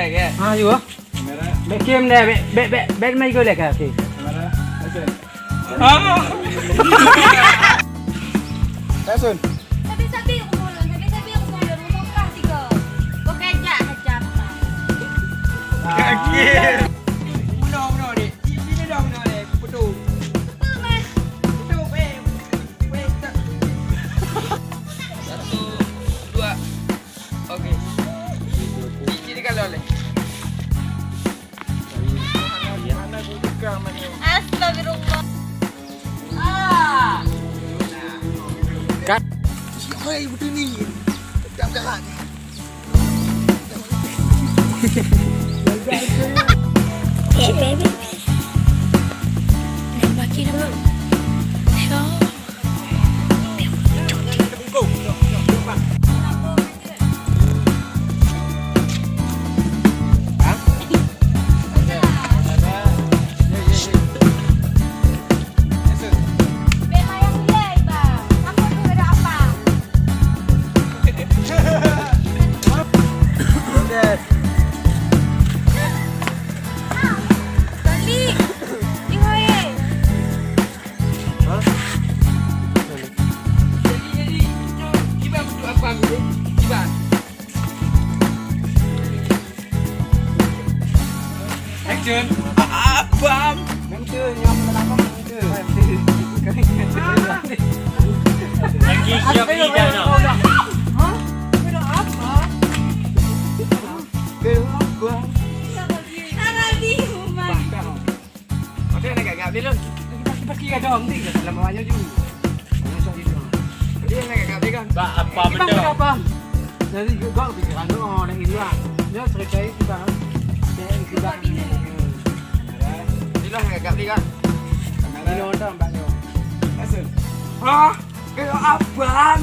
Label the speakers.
Speaker 1: lagi.
Speaker 2: You ah.
Speaker 3: Kamera.
Speaker 2: Back cam dah. Back mic kau lek okay.
Speaker 3: Kamera. Action. Action.
Speaker 4: Sabi-sabi ako mulon. Umong ka, tigo. Kung kaya hajam ka.
Speaker 1: Kaki. Mudah ni. Sini dah mudah ni. Betul.
Speaker 4: Betul, Mas.
Speaker 1: Betul, weh. Tak. 1, 2. Okey. Sini kalau leh. Mana aku tukar mana.
Speaker 4: Astagfirullah.
Speaker 3: Hai betul ni. Jam jalan.
Speaker 4: Baby. Nampak kira belum?
Speaker 1: Action. Abang.
Speaker 2: Mengke nyam kenapa mengke?
Speaker 5: Lagi siap ni dah nak.
Speaker 2: Hah? Kena apa? Kenapa?
Speaker 4: Aradi, Umar.
Speaker 1: Okey nak gagap dia lu.
Speaker 2: Kita kira dong ni dalam banyak ju. Masuk itu.
Speaker 1: Dia nak gagap dia kan.
Speaker 5: Bak apa
Speaker 2: Kita
Speaker 5: benda?
Speaker 2: apa? Jadi juga pikiran tu orang yang hilang. Dia cerita kita. Dia kita.
Speaker 1: Dia nak gagap dia kan.
Speaker 2: Ini orang tak banyak.
Speaker 3: Action.
Speaker 1: Ah, ke abang.